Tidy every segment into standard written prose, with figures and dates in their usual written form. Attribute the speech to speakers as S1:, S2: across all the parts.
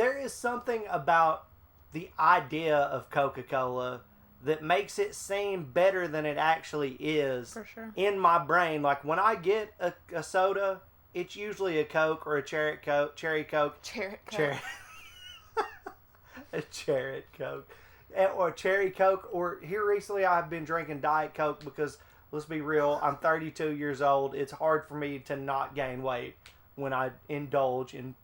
S1: there is something about the idea of Coca-Cola that makes it seem better than it actually is.
S2: For sure.
S1: In my brain. Like, when I get a soda, it's usually a Coke or a Cherry Coke.
S2: Cherry Coke.
S1: A Cherry Coke. Or a Cherry Coke. Or here recently I've been drinking Diet Coke because, let's be real, I'm 32 years old. It's hard for me to not gain weight when I indulge in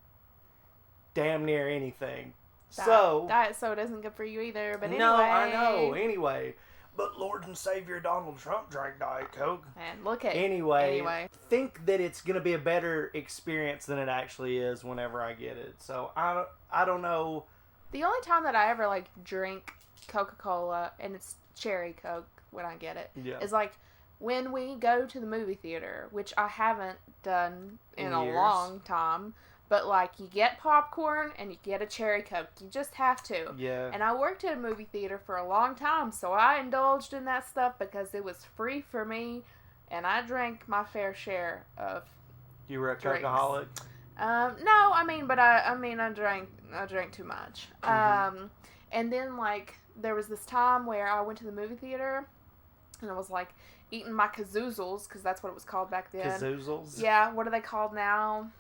S1: damn near anything.
S2: Diet soda isn't good for you either, but anyway.
S1: No, I know. Anyway. But Lord and Savior Donald Trump drank Diet Coke.
S2: And look at
S1: Anyway. Think that it's going to be a better experience than it actually is whenever I get it. So, I don't know.
S2: The only time that I ever, like, drink Coca-Cola, and it's Cherry Coke when I get it, is, like, when we go to the movie theater, which I haven't done in a long time. But, like, you get popcorn and you get a Cherry Coke. You just have to.
S1: Yeah.
S2: And I worked at a movie theater for a long time, so I indulged in that stuff because it was free for me, and I drank my fair share of
S1: You were a
S2: drinks.
S1: Cokeaholic?
S2: No, I mean, but I drank too much.
S1: Mm-hmm.
S2: And then, like, there was this time where I went to the movie theater, and I was, like, eating my kazoozles, because that's what it was called back then.
S1: Kazoozles?
S2: Yeah, what are they called now?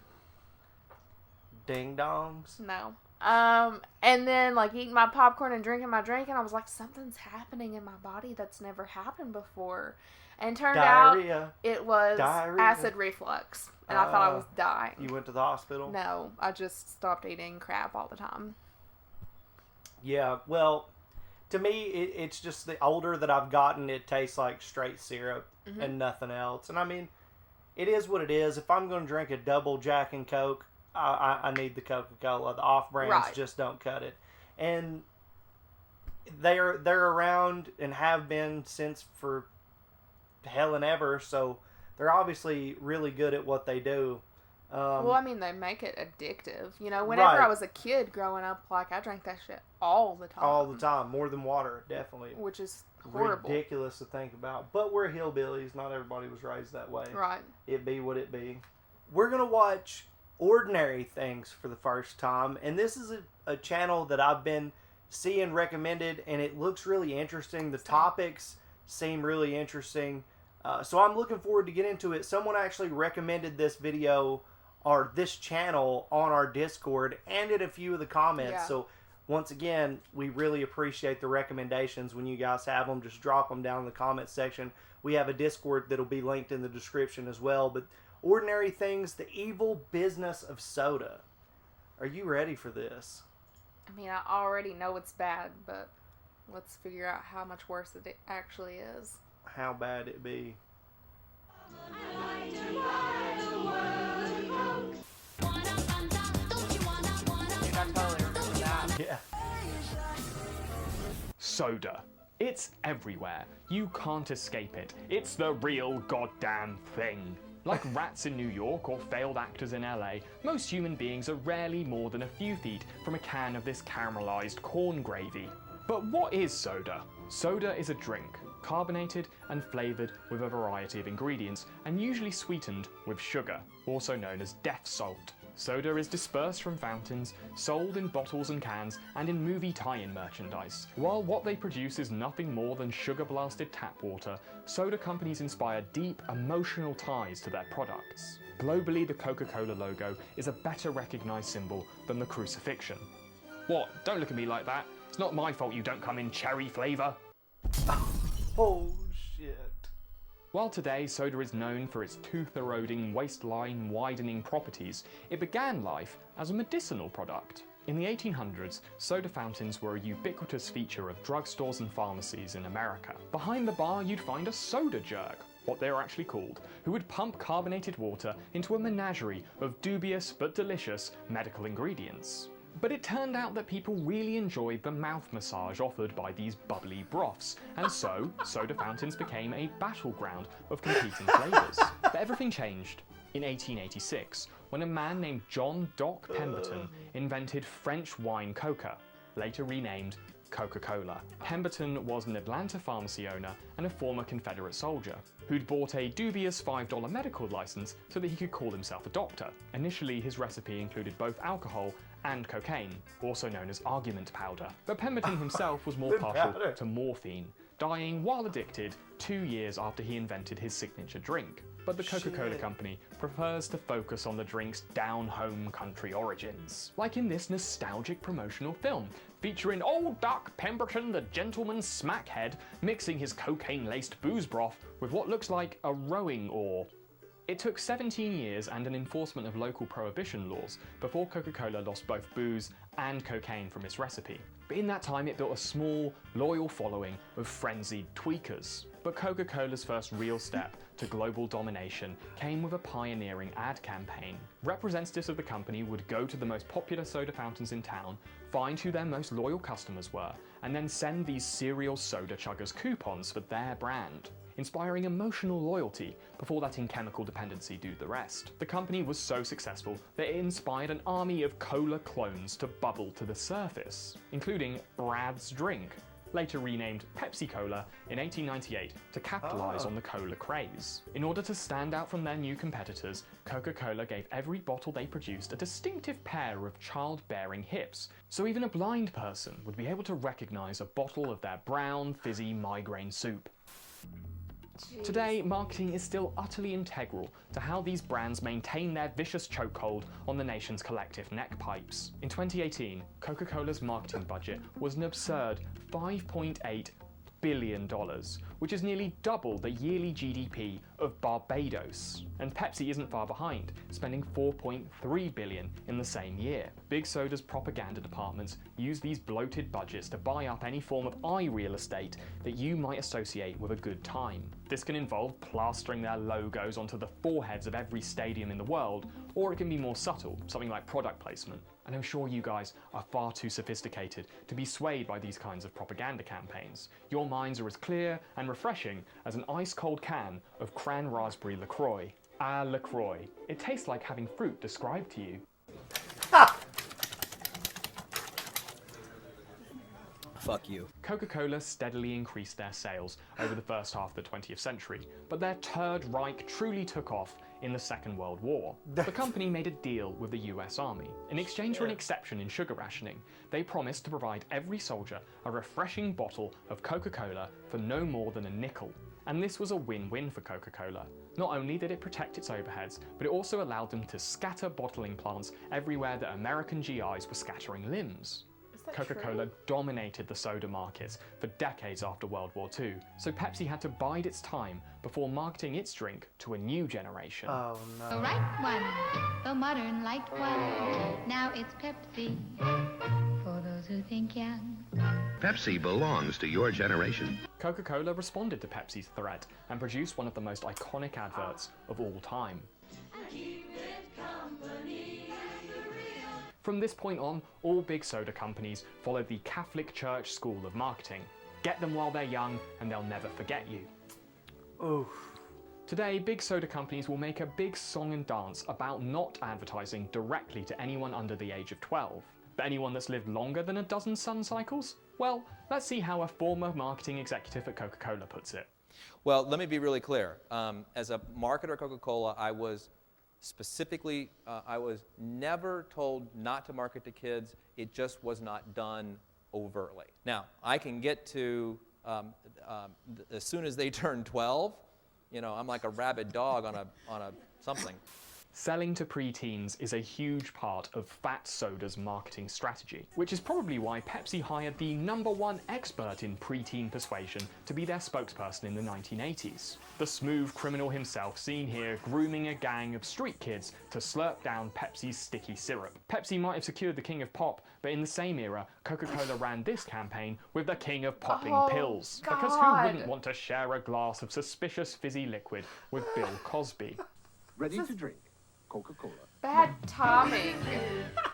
S1: Ding dongs?
S2: No. And then, like, eating my popcorn and drinking my drink, and I was like, something's happening in my body that's never happened before. And turned out it was acid reflux. And I thought I was dying.
S1: You went to the hospital?
S2: No, I just stopped eating crap all the time.
S1: Yeah, well, to me, it's just the older that I've gotten, it tastes like straight syrup and nothing else. And I mean, it is what it is. If I'm going to drink a double Jack and Coke, I need the Coca-Cola. The off-brands just don't cut it. And they're around and have been since for hell and ever, so they're obviously really good at what they do.
S2: Well, I mean, they make it addictive. You know, whenever I was a kid growing up, like, I drank that shit all the time.
S1: All the time. More than water, definitely.
S2: Which is horrible.
S1: Ridiculous to think about. But we're hillbillies. Not everybody was raised that way.
S2: Right.
S1: It be what it be. We're going to watch Ordinary Things for the first time. And this is a channel that I've been seeing recommended, and it looks really interesting. The topics seem really interesting. So I'm looking forward to get into it. Someone actually recommended this video or this channel on our Discord and in a few of the comments.
S2: Yeah.
S1: So once again, we really appreciate the recommendations. When you guys have them, just drop them down in the comments section. We have a Discord that'll be linked in the description as well. But Ordinary Things, the evil business of soda. Are you ready for this?
S2: I mean, I already know it's bad, but let's figure out how much worse it actually is.
S1: How bad it be.
S2: I totally remember that.
S1: Yeah.
S3: Soda. It's everywhere. You can't escape it. It's the real goddamn thing. Like rats in New York or failed actors in LA, most human beings are rarely more than a few feet from a can of this caramelized corn gravy. But what is soda? Soda is a drink, carbonated and flavored with a variety of ingredients, and usually sweetened with sugar, also known as death salt. Soda is dispersed from fountains, sold in bottles and cans, and in movie tie-in merchandise. While what they produce is nothing more than sugar-blasted tap water, soda companies inspire deep, emotional ties to their products. Globally, the Coca-Cola logo is a better recognized symbol than the crucifixion. What? Don't look at me like that. It's not my fault you don't come in cherry flavor.
S1: Oh, shit.
S3: While today soda is known for its tooth-eroding, waistline widening properties, it began life as a medicinal product. In the 1800s, soda fountains were a ubiquitous feature of drugstores and pharmacies in America. Behind the bar, you'd find a soda jerk, what they were actually called, who would pump carbonated water into a menagerie of dubious but delicious medical ingredients. But it turned out that people really enjoyed the mouth massage offered by these bubbly broths, and so soda fountains became a battleground of competing flavours. But everything changed in 1886, when a man named John Doc Pemberton invented French wine coca, later renamed Coca-Cola. Pemberton was an Atlanta pharmacy owner and a former Confederate soldier who'd bought a dubious $5 medical license so that he could call himself a doctor. Initially, his recipe included both alcohol and cocaine, also known as argument powder. But Pemberton himself was more partial to morphine, dying while addicted 2 years after he invented his signature drink. But the Coca-Cola Company prefers to focus on the drink's down-home country origins. Like in this nostalgic promotional film, featuring old Doc Pemberton, the gentleman smackhead, mixing his cocaine-laced booze broth with what looks like a rowing oar. It took 17 years and an enforcement of local prohibition laws before Coca-Cola lost both booze and cocaine from its recipe. But in that time it built a small, loyal following of frenzied tweakers. But Coca-Cola's first real step to global domination came with a pioneering ad campaign. Representatives of the company would go to the most popular soda fountains in town, find who their most loyal customers were, and then send these serial soda chuggers coupons for their brand, inspiring emotional loyalty before letting chemical dependency do the rest. The company was so successful that it inspired an army of cola clones to bubble to the surface, including Brad's drink, later renamed Pepsi Cola in 1898 to capitalize on the cola craze. In order to stand out from their new competitors, Coca-Cola gave every bottle they produced a distinctive pair of childbearing hips, so even a blind person would be able to recognize a bottle of their brown, fizzy migraine soup.
S2: Jeez.
S3: Today, marketing is still utterly integral to how these brands maintain their vicious chokehold on the nation's collective neck pipes. In 2018, Coca-Cola's marketing budget was an absurd $5.8 billion, which is nearly double the yearly GDP of Barbados. And Pepsi isn't far behind, spending $4.3 billion in the same year. Big Soda's propaganda departments use these bloated budgets to buy up any form of eye real estate that you might associate with a good time. This can involve plastering their logos onto the foreheads of every stadium in the world, or it can be more subtle, something like product placement. And I'm sure you guys are far too sophisticated to be swayed by these kinds of propaganda campaigns. Your minds are as clear and refreshing as an ice-cold can of cran raspberry LaCroix. Ah, LaCroix. It tastes like having fruit described to you.
S1: Ha!
S4: Fuck you.
S3: Coca-Cola steadily increased their sales over the first half of the 20th century, but their Third Reich truly took off in the Second World War. The company made a deal with the US Army. In exchange for an exception in sugar rationing, they promised to provide every soldier a refreshing bottle of Coca-Cola for no more than a nickel. And this was a win-win for Coca-Cola. Not only did it protect its overheads, but it also allowed them to scatter bottling plants everywhere that American GIs were scattering limbs. Coca-Cola dominated the soda markets for decades after World War II, so Pepsi had to bide its time before marketing its drink to a new generation.
S1: Oh no.
S5: The right one, the modern light one. Now it's Pepsi, for those who think young.
S6: Pepsi belongs to your generation.
S3: Coca-Cola responded to Pepsi's threat and produced one of the most iconic adverts of all time. From this point on, all big soda companies followed the Catholic Church school of marketing. Get them while they're young and they'll never forget you.
S1: Oof.
S3: Today, big soda companies will make a big song and dance about not advertising directly to anyone under the age of 12. But anyone that's lived longer than a dozen sun cycles? Well, let's see how a former marketing executive at Coca-Cola puts it.
S4: Well, let me be really clear. As a marketer at Coca-Cola, I was specifically, I was never told not to market to kids. It just was not done overtly. Now, I can get to, as soon as they turn 12, you know, I'm like a rabid dog on a something.
S3: Selling to preteens is a huge part of Fat Soda's marketing strategy, which is probably why Pepsi hired the #1 expert in preteen persuasion to be their spokesperson in the 1980s. The smooth criminal himself seen here grooming a gang of street kids to slurp down Pepsi's sticky syrup. Pepsi might have secured the king of pop, but in the same era, Coca-Cola ran this campaign with the king of popping pills.
S2: God.
S3: Because who wouldn't want to share a glass of suspicious fizzy liquid with Bill Cosby?
S7: Ready to drink. Coca-Cola.
S2: Bad timing.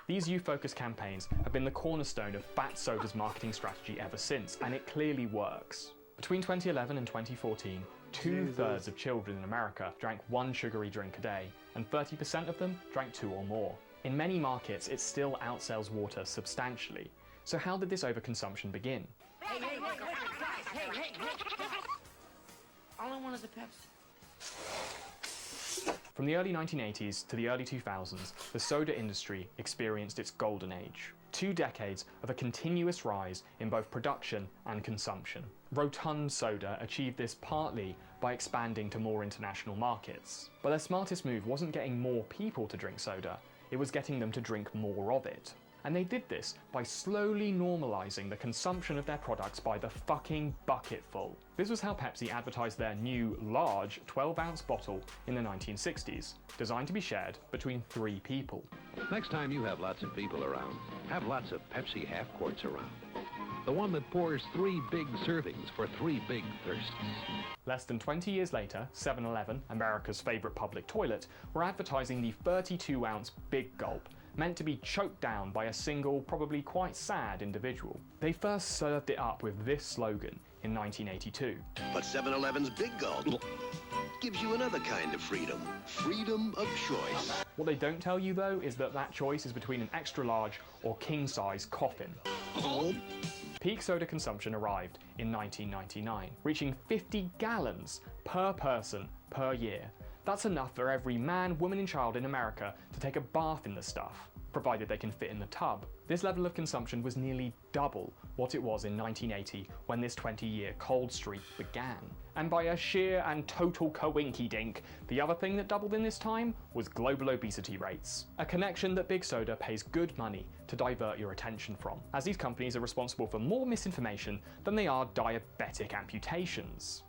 S3: These youth-focused campaigns have been the cornerstone of Fat Soda's marketing strategy ever since, and it clearly works. Between 2011 and 2014, two-thirds of children in America drank one sugary drink a day, and 30% of them drank 2 or more. In many markets, it still outsells water substantially. So how did this overconsumption begin?
S8: Hey. All I want is a Pepsi.
S3: From the early 1980s to the early 2000s, the soda industry experienced its golden age. 2 decades of a continuous rise in both production and consumption. Rotund Soda achieved this partly by expanding to more international markets. But their smartest move wasn't getting more people to drink soda, it was getting them to drink more of it. And they did this by slowly normalizing the consumption of their products by the fucking bucketful. This was how Pepsi advertised their new, large 12-ounce bottle in the 1960s, designed to be shared between 3 people.
S6: Next time you have lots of people around, have lots of Pepsi half-quarts around. The one that pours 3 big servings for 3 big thirsts.
S3: Less than 20 years later, 7-Eleven, America's favorite public toilet, were advertising the 32-ounce Big Gulp, meant to be choked down by a single, probably quite sad individual. They first served it up with this slogan in 1982.
S8: But 7-Eleven's Big Gulp gives you another kind of freedom. Freedom of choice.
S3: What they don't tell you, though, is that that choice is between an extra large or king-size coffin. Peak soda consumption arrived in 1999, reaching 50 gallons per person per year. That's enough for every man, woman and child in America to take a bath in the stuff, provided they can fit in the tub. This level of consumption was nearly double what it was in 1980 when this 20-year cold streak began. And by a sheer and total coinky-dink, the other thing that doubled in this time was global obesity rates. A connection that Big Soda pays good money to divert your attention from, as these companies are responsible for more misinformation than they are diabetic amputations.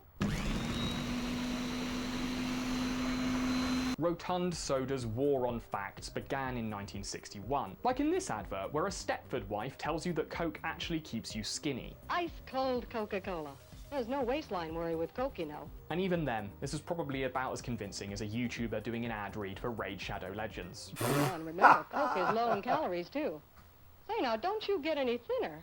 S3: Rotund Soda's war on facts began in 1961. Like in this advert, where a Stepford wife tells you that Coke actually keeps you skinny.
S9: Ice cold Coca-Cola. There's no waistline worry with Coke, you know.
S3: And even then, this is probably about as convincing as a YouTuber doing an ad read for Raid Shadow Legends.
S9: Oh, and remember, Coke is low in calories too. Say now, don't you get any thinner.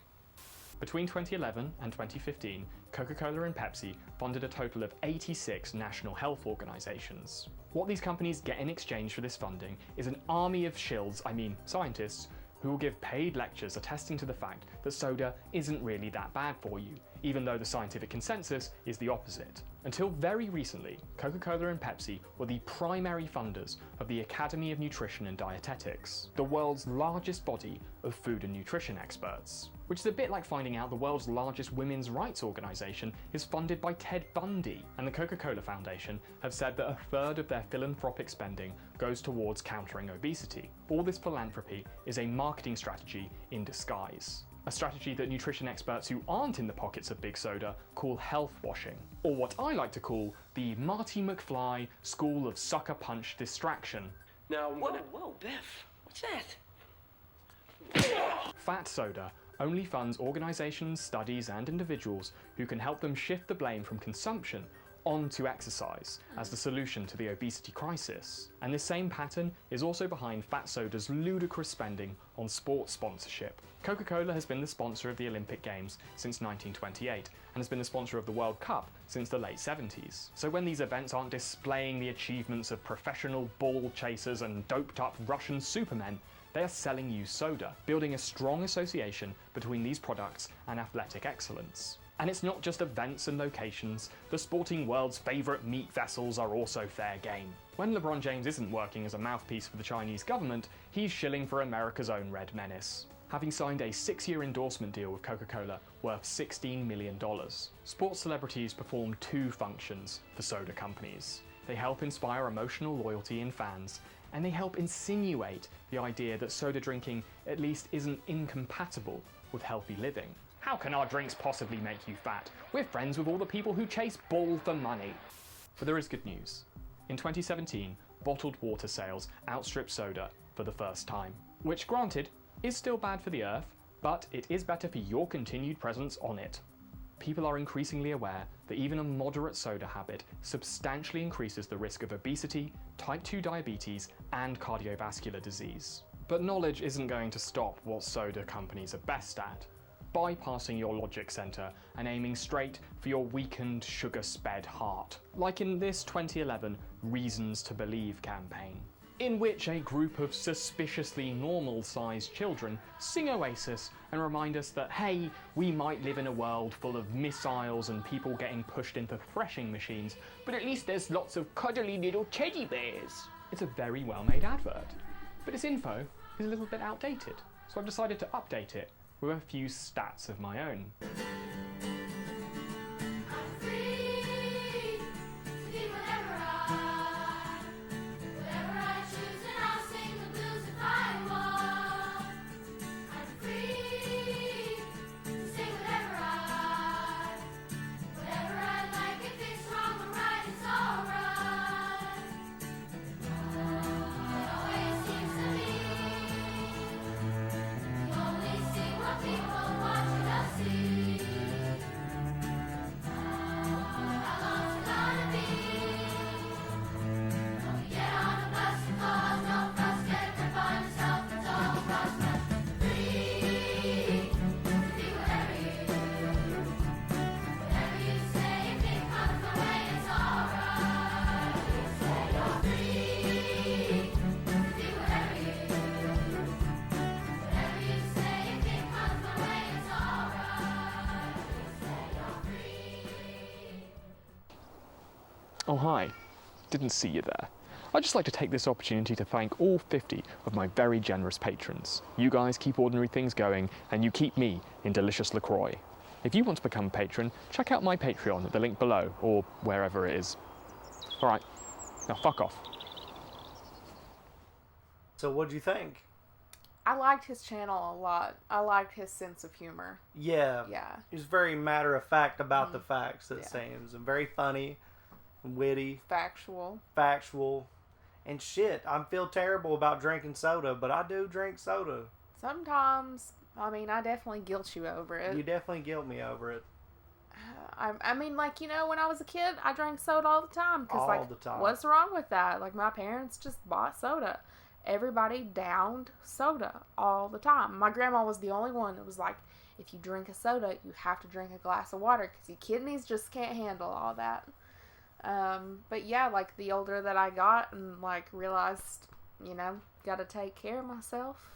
S3: Between 2011 and 2015, Coca-Cola and Pepsi funded a total of 86 national health organizations. What these companies get in exchange for this funding is an army of shills, scientists, who will give paid lectures attesting to the fact that soda isn't really that bad for you, even though the scientific consensus is the opposite. Until very recently, Coca-Cola and Pepsi were the primary funders of the Academy of Nutrition and Dietetics, the world's largest body of food and nutrition experts. Which is a bit like finding out the world's largest women's rights organization is funded by Ted Bundy. And the Coca-Cola Foundation have said that 1/3 of their philanthropic spending goes towards countering obesity. All this philanthropy is a marketing strategy in disguise. A strategy that nutrition experts who aren't in the pockets of Big Soda call health washing, or what I like to call the Marty McFly School of Sucker Punch Distraction.
S10: Now, whoa, Biff, what's that?
S3: Fat soda only funds organizations, studies, and individuals who can help them shift the blame from consumption onto exercise as the solution to the obesity crisis. And this same pattern is also behind Fat Soda's ludicrous spending on sports sponsorship. Coca-Cola has been the sponsor of the Olympic Games since 1928 and has been the sponsor of the World Cup since the late 70s. So when these events aren't displaying the achievements of professional ball chasers and doped up Russian supermen, they are selling you soda, building a strong association between these products and athletic excellence. And it's not just events and locations, the sporting world's favourite meat vessels are also fair game. When LeBron James isn't working as a mouthpiece for the Chinese government, he's shilling for America's own Red Menace, having signed a 6-year endorsement deal with Coca-Cola worth $16 million. Sports celebrities perform 2 functions for soda companies. They help inspire emotional loyalty in fans, and they help insinuate the idea that soda drinking at least isn't incompatible with healthy living. How can our drinks possibly make you fat? We're friends with all the people who chase ball for money. But there is good news. In 2017, bottled water sales outstripped soda for the first time, which granted is still bad for the earth, but it is better for your continued presence on it. People are increasingly aware that even a moderate soda habit substantially increases the risk of obesity, type 2 diabetes, and cardiovascular disease. But knowledge isn't going to stop what soda companies are best at, bypassing your logic center and aiming straight for your weakened, sugar-sped heart, like in this 2011 Reasons to Believe campaign. in which a group of suspiciously normal-sized children sing Oasis and remind us that, hey, we might live in a world full of missiles and people getting pushed into threshing machines, but at least there's lots of cuddly little teddy bears. It's a very well-made advert, but its info is a little bit outdated, so I've decided to update it with a few stats of my own. Oh hi, didn't see you there. I'd just like to take this opportunity to thank all 50 of my very generous patrons. You guys keep ordinary things going, and you keep me in delicious LaCroix. If you want to become a patron, check out my Patreon at the link below, or wherever it is. Alright, now fuck off.
S1: So what'd you think?
S2: I liked his channel a lot. I liked his sense of humor.
S1: Yeah.
S2: Yeah.
S1: He's very matter of fact about the facts, it seems, and very funny. Witty, factual, and shit. I feel terrible about drinking soda, but I do drink soda.
S2: Sometimes, I mean, I definitely guilt you over it.
S1: You definitely guilt me over it.
S2: I mean, like, you know, when I was a kid, I drank soda all the time.
S1: All the time.
S2: What's wrong with that? Like, my parents just bought soda. Everybody downed soda all the time. My grandma was the only one that was like, if you drink a soda, you have to drink a glass of water because your kidneys just can't handle all that. But yeah, like, the older that I got and, like, realized, you know, gotta take care of myself.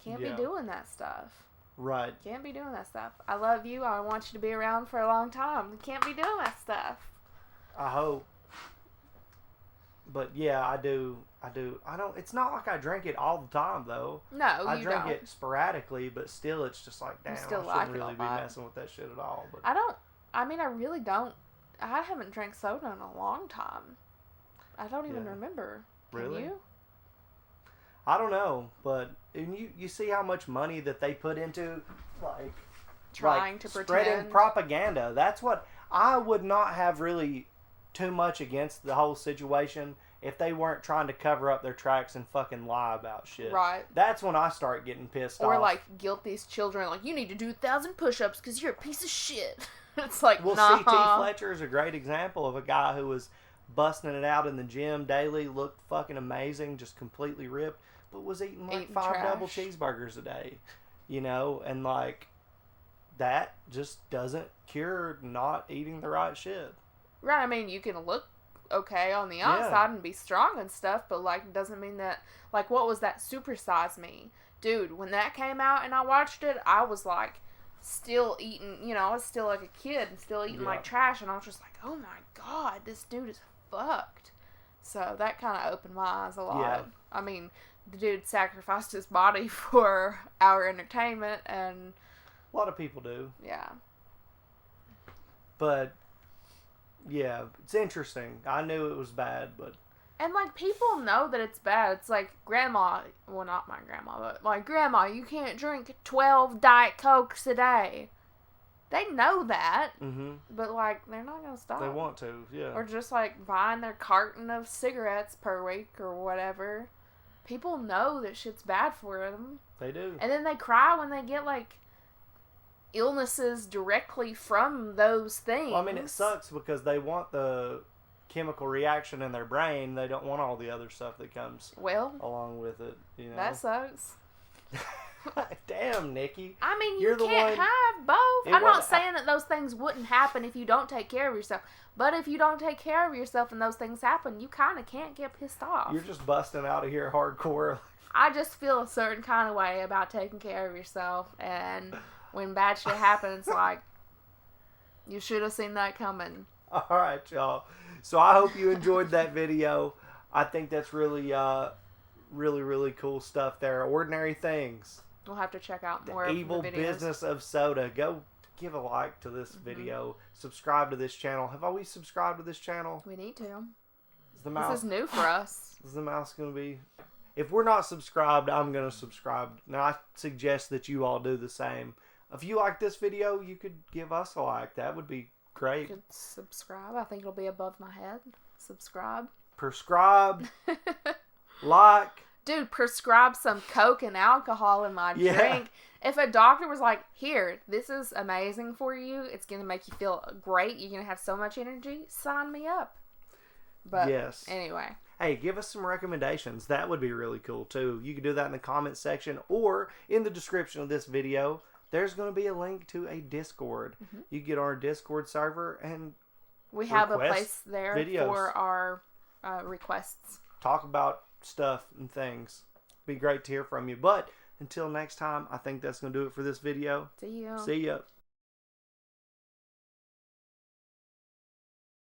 S2: Can't be doing that stuff.
S1: Right.
S2: Can't be doing that stuff. I love you. I want you to be around for a long time. Can't be doing that stuff.
S1: I hope. But yeah, I do. It's not like I drink it all the time, though.
S2: No,
S1: I drink it sporadically, but still, it's just like, damn, I shouldn't really be messing with that shit at all. But
S2: I really don't. I haven't drank soda in a long time. I don't even remember.
S1: Really?
S2: Can you?
S1: I don't know, but you see how much money that they put into, like,
S2: trying to
S1: spreading
S2: pretend
S1: propaganda. That's what I would not have really too much against the whole situation if they weren't trying to cover up their tracks and fucking lie about shit.
S2: Right.
S1: That's when I start getting pissed off.
S2: Or, like, guilt these children, like, you need to do 1,000 push-ups because you're a piece of shit. It's like,
S1: well,
S2: nah.
S1: C.T. Fletcher is a great example of a guy who was busting it out in the gym daily, looked fucking amazing, just completely ripped, but was eating like 5 double cheeseburgers a day, you know, and like, that just doesn't cure not eating the right shit.
S2: Right, I mean, you can look okay on the outside and be strong and stuff, but, like, it doesn't mean that, like, what was that Super Size Me? Dude, when that came out and I watched it, I was like, still eating, you know, I was still like a kid and still eating like trash, and I was just like, oh my god, this dude is fucked. So that kind of opened my eyes a lot.
S1: Yeah.
S2: I mean, the dude sacrificed his body for our entertainment, and
S1: a lot of people do.
S2: Yeah.
S1: But yeah, it's interesting. I knew it was bad, but
S2: and, like, people know that it's bad. It's like, grandma, well, not my grandma, but, like, grandma, you can't drink 12 Diet Cokes a day. They know that, but, like, they're not going to stop.
S1: They want to, yeah.
S2: Or just, like, buying their carton of cigarettes per week or whatever. People know that shit's bad for them.
S1: They do.
S2: And then they cry when they get, like, illnesses directly from those things.
S1: Well, I mean, it sucks because they want the chemical reaction in their brain. They don't want all the other stuff that comes along with it, you know.
S2: That sucks.
S1: Damn, Nikki.
S2: I mean,
S1: You're
S2: you
S1: the
S2: can't
S1: one...
S2: have both. I'm not saying that those things wouldn't happen if you don't take care of yourself. But if you don't take care of yourself and those things happen, you kind of can't get pissed off.
S1: You're just busting out of here hardcore.
S2: I just feel a certain kind of way about taking care of yourself. And when bad shit happens, like, you should have seen that coming.
S1: All right, y'all. So I hope you enjoyed that video. I think that's really, really cool stuff there. Ordinary things.
S2: We'll have to check out more
S1: the
S2: of
S1: evil
S2: the videos.
S1: business of soda. Go give a like to this video. Subscribe to this channel. Have we subscribed to this channel?
S2: We need to.
S1: This
S2: is new for us.
S1: Is the mouse going to be... If we're not subscribed, I'm going to subscribe. Now, I suggest that you all do the same. If you like this video, you could give us a like. That would be great.
S2: You could subscribe. I think it'll be above my head. Subscribe.
S1: Prescribe. Like.
S2: Dude, prescribe some Coke and alcohol in my drink. If a doctor was like, here, this is amazing for you. It's going to make you feel great. You're going to have so much energy. Sign me up. But
S1: yes.
S2: Anyway.
S1: Hey, give us some recommendations. That would be really cool, too. You can do that in the comment section or in the description of this video. There's going to be a link to a Discord. Mm-hmm. You get on our Discord server and
S2: we have a place there for our requests.
S1: Talk about stuff and things. Be great to hear from you. But until next time, I think that's going to do it for this video.
S2: See ya.
S1: See ya.